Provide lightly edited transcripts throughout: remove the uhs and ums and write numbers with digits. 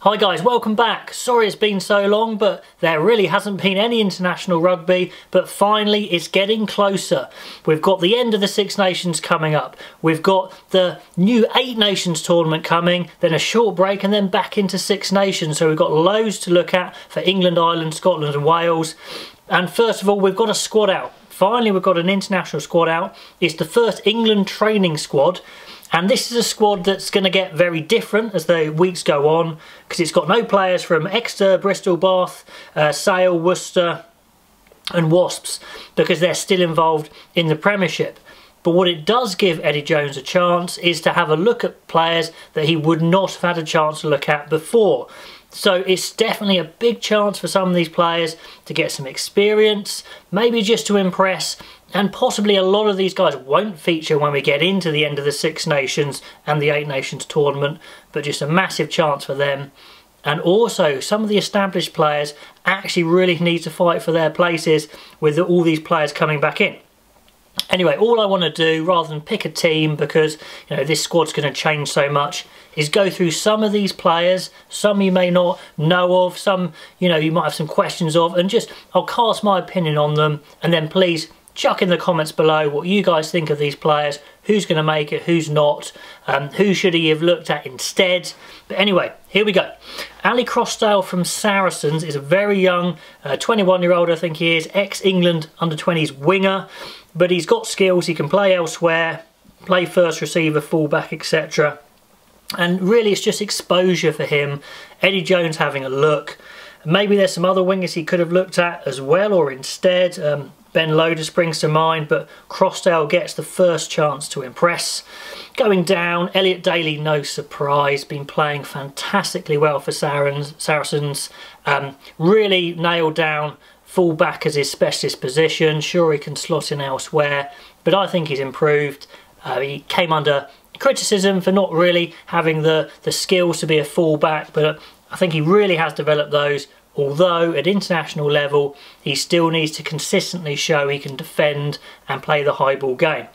Hi guys, welcome back. Sorry it's been so long, but there really hasn't been any international rugby, but finally it's getting closer. We've got the end of the Six Nations coming up. We've got the new Eight Nations tournament coming, then a short break and then back into Six Nations. So we've got loads to look at for England, Ireland, Scotland and Wales. And first of all, we've got a squad out. Finally, we've got an international squad out. It's the first England training squad. And this is a squad that's going to get very different as the weeks go on, because it's got no players from Exeter, Bristol, Bath, Sale, Worcester and Wasps, because they're still involved in the Premiership. But what it does give Eddie Jones a chance is to have a look at players that he would not have had a chance to look at before. So it's definitely a big chance for some of these players to get some experience, maybe just to impress, and possibly a lot of these guys won't feature when we get into the end of the Six Nations and the Eight Nations tournament, but just a massive chance for them. And also some of the established players actually really need to fight for their places with all these players coming back in. Anyway, all I want to do, rather than pick a team, because this squad's going to change so much, is go through some of these players, some you may not know of, some you might have some questions of, and just I'll cast my opinion on them, and then please chuck in the comments below what you guys think of these players, who's going to make it, who's not, who should he have looked at instead. But anyway, here we go. Ali Crosstale from Saracens is a very young, 21-year-old I think he is, ex-England under-20s winger, but he's got skills, he can play elsewhere, play first receiver, fullback, etc. And really it's just exposure for him. Eddie Jones having a look. Maybe there's some other wingers he could have looked at as well or instead. Ben Loader springs to mind, but Crosstale gets the first chance to impress. Going down, Elliot Daly, no surprise, been playing fantastically well for Saracens. Really nailed down full-back as his specialist position. Sure, he can slot in elsewhere, but I think he's improved. He came under criticism for not really having the skills to be a full-back, but I think he really has developed those. Although at international level he still needs to consistently show he can defend and play the high ball game.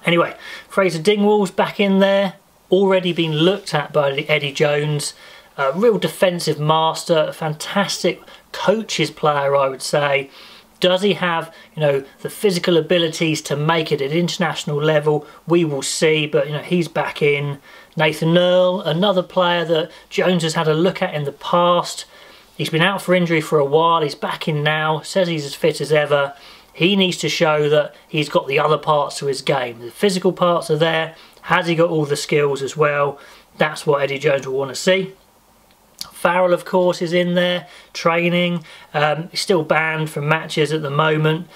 Anyway, Fraser Dingwall's back in there, already been looked at by Eddie Jones. Real defensive master, a fantastic coach's player I would say. Does he have the physical abilities to make it at international level? We will see, but he's back in. Nathan Nerle, another player that Jones has had a look at in the past. He's been out for injury for a while, he's back in now, says he's as fit as ever. He needs to show that he's got the other parts to his game. The physical parts are there, has he got all the skills as well? That's what Eddie Jones will want to see. Farrell of course is in there, training, he's still banned from matches at the moment,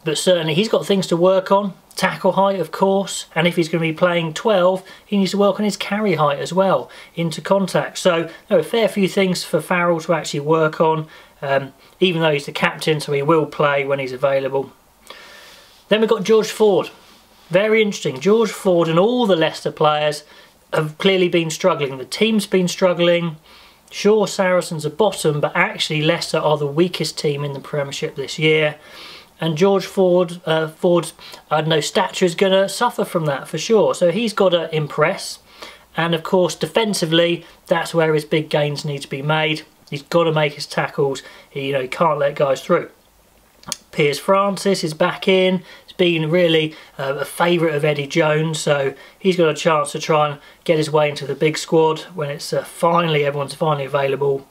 but certainly he's got things to work on. Tackle height of course, and if he's going to be playing 12 he needs to work on his carry height as well into contact. So a fair few things for Farrell to actually work on, even though he's the captain, so he will play when he's available. Then we've got George Ford. Very interesting. George Ford and all the Leicester players have clearly been struggling. The team's been struggling. Sure, Saracens are bottom, but actually Leicester are the weakest team in the Premiership this year. And George Ford's stature is going to suffer from that for sure. So he's got to impress. And of course, defensively, that's where his big gains need to be made. He's got to make his tackles. He can't let guys through. Piers Francis is back in. He's been really a favourite of Eddie Jones. So he's got a chance to try and get his way into the big squad when it's everyone's finally available.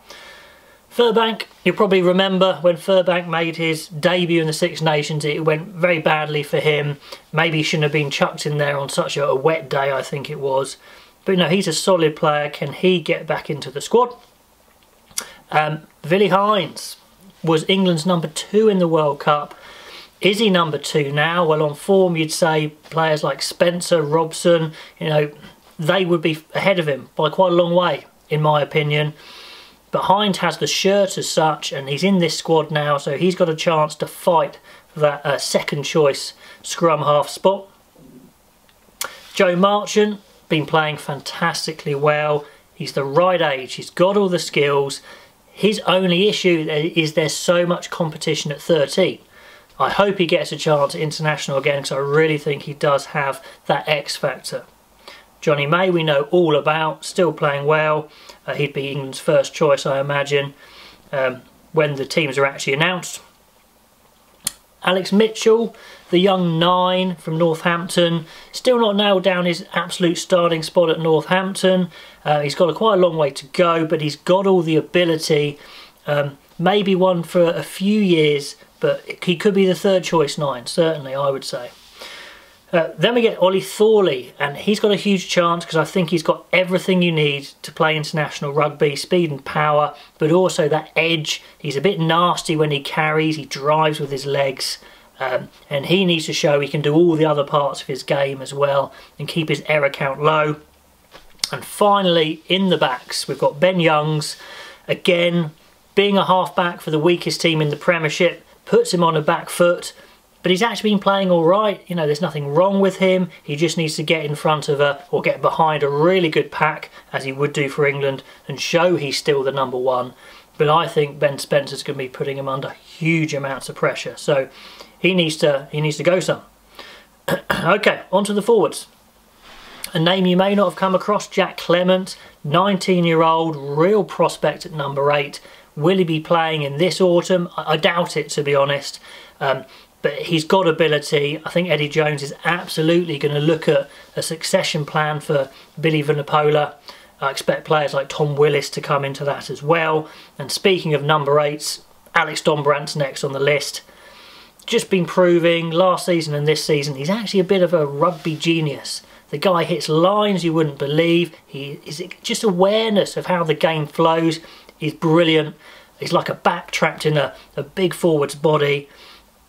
Furbank, you'll probably remember when Furbank made his debut in the Six Nations, it went very badly for him. Maybe he shouldn't have been chucked in there on such a wet day, I think it was. But he's a solid player. Can he get back into the squad? Willi Heinz was England's #2 in the World Cup. Is he #2 now? Well, on form you'd say players like Spencer, Robson, they would be ahead of him by quite a long way, in my opinion. But Heinz has the shirt as such, and he's in this squad now, so he's got a chance to fight for that second choice scrum half spot. Joe Marchand, been playing fantastically well. He's the right age, he's got all the skills. His only issue is there's so much competition at 13. I hope he gets a chance at international again, because I really think he does have that X factor. Johnny May we know all about, still playing well. He'd be England's first choice, I imagine, when the teams are actually announced. Alex Mitchell, the young 9 from Northampton, still not nailed down his absolute starting spot at Northampton. He's got quite a long way to go, but he's got all the ability. Maybe one for a few years, but he could be the third choice 9, certainly, I would say. Then we get Ollie Thorley, and he's got a huge chance because I think he's got everything you need to play international rugby, speed and power, but also that edge. He's a bit nasty when he carries, he drives with his legs, and he needs to show he can do all the other parts of his game as well and keep his error count low. And finally, in the backs, we've got Ben Youngs. Again, being a half-back for the weakest team in the Premiership puts him on a back foot. But he's actually been playing all right. You know, there's nothing wrong with him. He just needs to get in front of or get behind a really good pack, as he would do for England, and show he's still the number 1. But I think Ben Spencer's going to be putting him under huge amounts of pressure. So he needs to go some. Okay, on to the forwards. A name you may not have come across, Jack Clement, 19-year-old, real prospect at number 8. Will he be playing in this autumn? I doubt it, to be honest. But he's got ability. I think Eddie Jones is absolutely going to look at a succession plan for Billy Vunipola. I expect players like Tom Willis to come into that as well. And speaking of number 8s, Alex Dombrandt's next on the list. Just been proving last season and this season he's actually a bit of a rugby genius. The guy hits lines you wouldn't believe. He is just awareness of how the game flows is brilliant. He's like a back trapped in a big forward's body.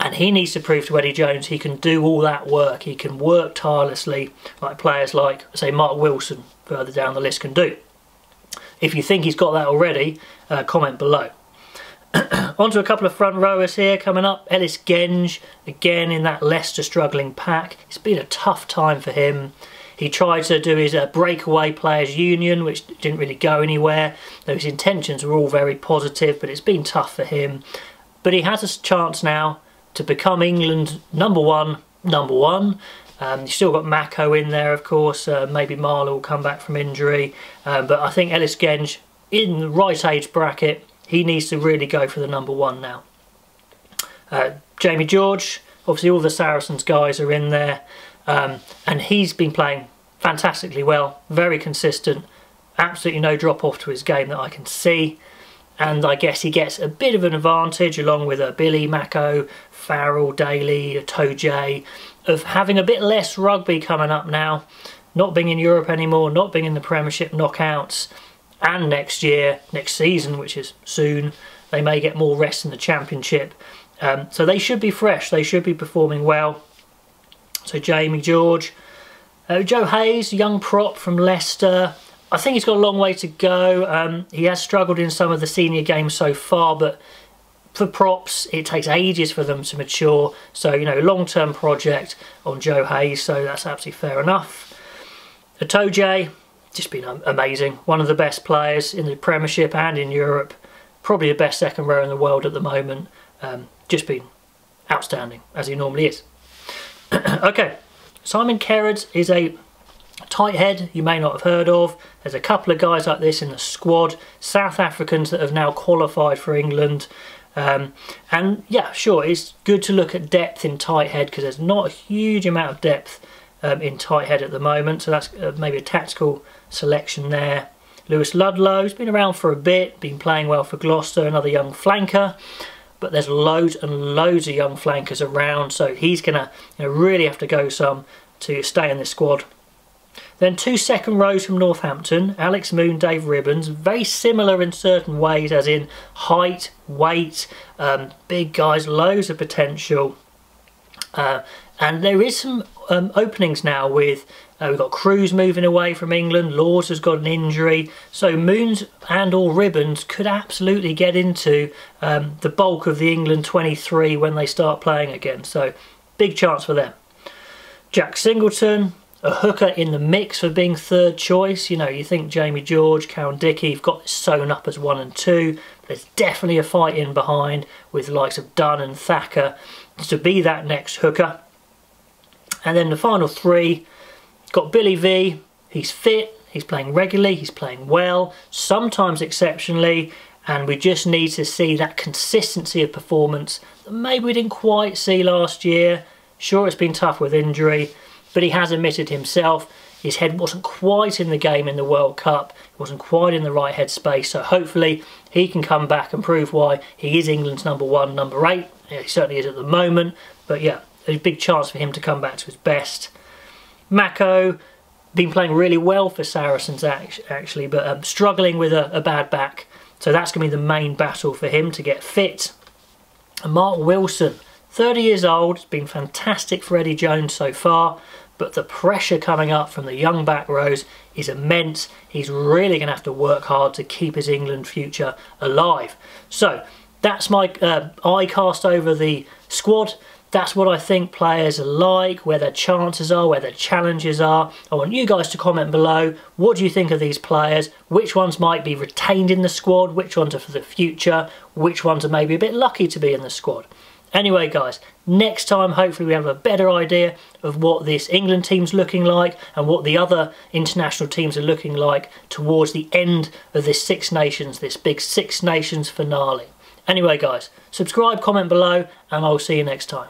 And he needs to prove to Eddie Jones he can do all that work. He can work tirelessly like players like, say, Mark Wilson further down the list can do. If you think he's got that already, comment below. On to a couple of front rowers here coming up. Ellis Genge, again in that Leicester struggling pack. It's been a tough time for him. He tried to do his breakaway players union, which didn't really go anywhere. His intentions were all very positive, but it's been tough for him. But he has a chance now to become England's number one. You've still got Mako in there, of course. Maybe Marlowe will come back from injury. But I think Ellis Genge, in the right age bracket, he needs to really go for the number 1 now. Jamie George, obviously all the Saracens guys are in there. And he's been playing fantastically well, very consistent. Absolutely no drop off to his game that I can see. And I guess he gets a bit of an advantage along with Billy, Mako, Farrell, Daly, Toje, of having a bit less rugby coming up now, not being in Europe anymore, not being in the Premiership knockouts, and next season, which is soon, they may get more rest in the Championship. So they should be fresh, they should be performing well. So Jamie George, Joe Hayes, young prop from Leicester. I think he's got a long way to go. He has struggled in some of the senior games so far, but for props, it takes ages for them to mature. So, you know, long-term project on Joe Hayes, so that's absolutely fair enough. Toje, just been amazing. One of the best players in the Premiership and in Europe. Probably the best second row in the world at the moment. Just been outstanding, as he normally is. Okay, Simon Carrods is a tight head you may not have heard of. There's a couple of guys like this in the squad, South Africans that have now qualified for England. And yeah, sure, it's good to look at depth in tight head because there's not a huge amount of depth in tight head at the moment, so that's maybe a tactical selection there. Lewis Ludlow's been around for a bit, been playing well for Gloucester, another young flanker. But there's loads and loads of young flankers around, so he's going to really have to go some to stay in this squad. Then 2 second rows from Northampton, Alex Moon, Dave Ribbons, very similar in certain ways, as in height, weight, big guys, loads of potential. And there is some openings now with, we've got Cruz moving away from England, Laws has got an injury, so Moons and or Ribbons could absolutely get into the bulk of the England 23 when they start playing again, so big chance for them. Jack Singleton, a hooker in the mix for being third choice. You know, you think Jamie George, Cowan Dickey, you've got this sewn up as 1 and 2. There's definitely a fight in behind with the likes of Dunn and Thacker to be that next hooker. And then the final 3, got Billy V. He's fit, he's playing regularly, he's playing well, sometimes exceptionally, and we just need to see that consistency of performance that maybe we didn't quite see last year. Sure, it's been tough with injury, but he has admitted himself his head wasn't quite in the game in the World Cup, it wasn't quite in the right headspace, so hopefully he can come back and prove why he is England's number 1, number 8. Yeah, he certainly is at the moment, but yeah, there's a big chance for him to come back to his best. Mako, been playing really well for Saracens actually, but struggling with a bad back, so that's going to be the main battle for him to get fit. And Mark Wilson, 30 years old, has been fantastic for Eddie Jones so far, but the pressure coming up from the young back rows is immense. He's really going to have to work hard to keep his England future alive. So that's my eye cast over the squad. That's what I think players are like, where their chances are, where their challenges are. I want you guys to comment below. What do you think of these players? Which ones might be retained in the squad? Which ones are for the future? Which ones are maybe a bit lucky to be in the squad? Anyway guys, next time hopefully we have a better idea of what this England team's looking like and what the other international teams are looking like towards the end of this Six Nations, this big Six Nations finale. Anyway guys, subscribe, comment below, and I'll see you next time.